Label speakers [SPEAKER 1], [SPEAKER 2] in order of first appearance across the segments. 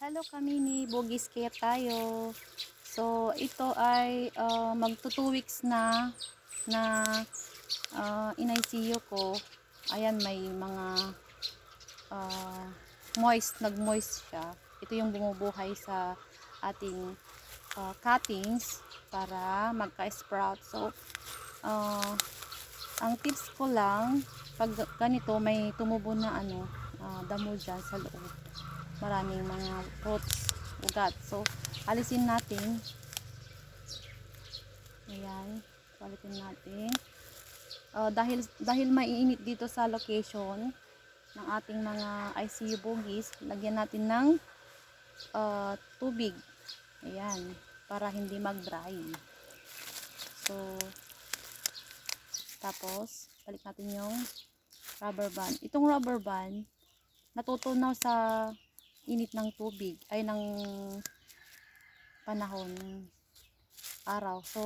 [SPEAKER 1] Hello kami ni Bugis kaya tayo. So ito ay magto 2 weeks na in-ICU ko. Ayan, may mga uh, nag-moist siya. Ito yung bumubuhay sa ating cuttings para magka-sprout. So ang tips ko lang, pag ganito may tumubo na damo dyan sa loob, maraming mga roots, ugat, so alisin natin. Ayan, alisin natin. Dahil maiinit dito sa location ng ating mga ICU bogies, lagyan natin ng tubig. Ayan, para hindi mag-dry. So tapos balik natin yung rubber band. Itong rubber band natutunaw sa init ng tubig, ay ng panahon, araw. So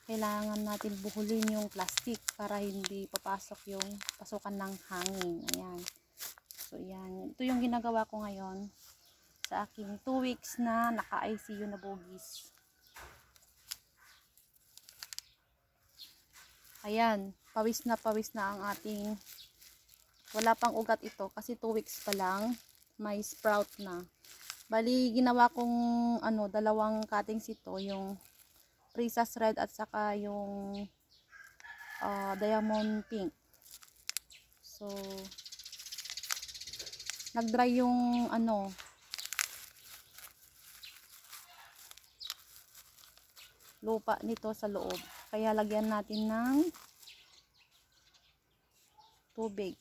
[SPEAKER 1] kailangan natin buhulin yung plastic para hindi papasok yung pasukan ng hangin. Ayan, so yan, ito yung ginagawa ko ngayon sa aking 2 weeks na naka ICU na bogies. Ayan, pawis na ang ating, wala pang ugat ito kasi 2 weeks pa lang, may sprout na. Bali, ginawa kong dalawang cuttings ito, yung Prisas Red at saka yung Diamond Pink. So nag-dry yung lupa nito sa loob, kaya lagyan natin ng tubig.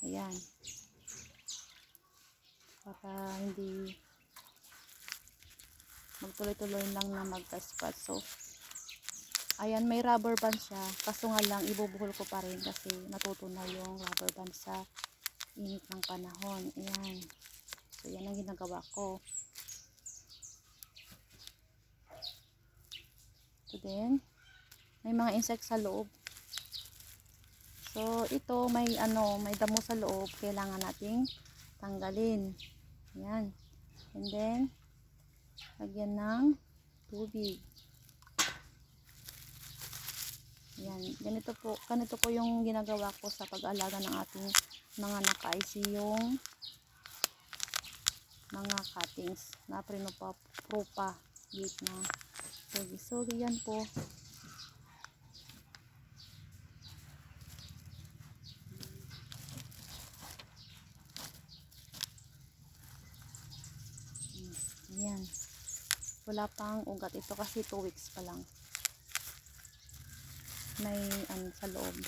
[SPEAKER 1] Ayan, para hindi magtuloy-tuloy lang na magka-sprout. So ayan, may rubber band siya, kaso nga lang ibubuhol ko pa rin kasi natutunaw yung rubber band sa init ng panahon. Ayan, so yan ang ginagawa ko. So then may mga insects sa loob, so ito may damo sa loob, kailangan nating tanggalin. Ayan, and then lagyan ng tubig. Ayan, ganito po yung ginagawa ko sa pag-alaga ng ating mga naka-ICU mga cuttings na propagate na tubig. So yan po. Ayan, wala pang ugat ito kasi 2 weeks pa lang. May sa loob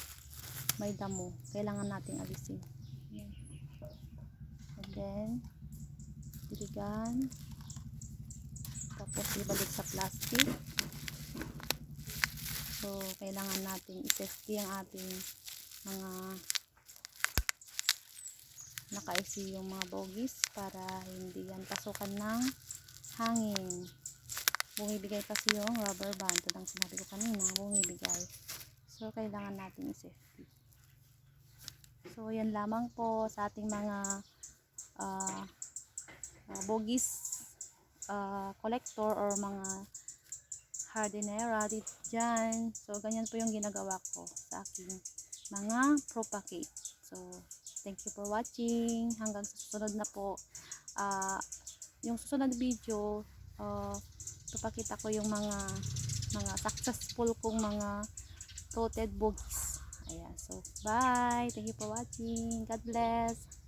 [SPEAKER 1] may damo, kailangan nating alisin. Ayan. And then diligan, tapos ibalik sa plastic. So kailangan nating i-test ang ating mga naka-ICU yung mga bogies para hindi yan pasukan ng hangin. Bumibigay kasi yung rubber band, ito ang sinabi ko kanina, bumibigay. So kailangan natin i-safety. So yan lamang po sa ating mga bogies collector or mga hardinera dito dyan. So ganyan po yung ginagawa ko sa aking mga propagate. So thank you for watching. Hanggang sa susunod na po. Yung susunod video, papakita ko yung mga successful kong mga coated bogies. Ayan, so bye. Thank you for watching. God bless.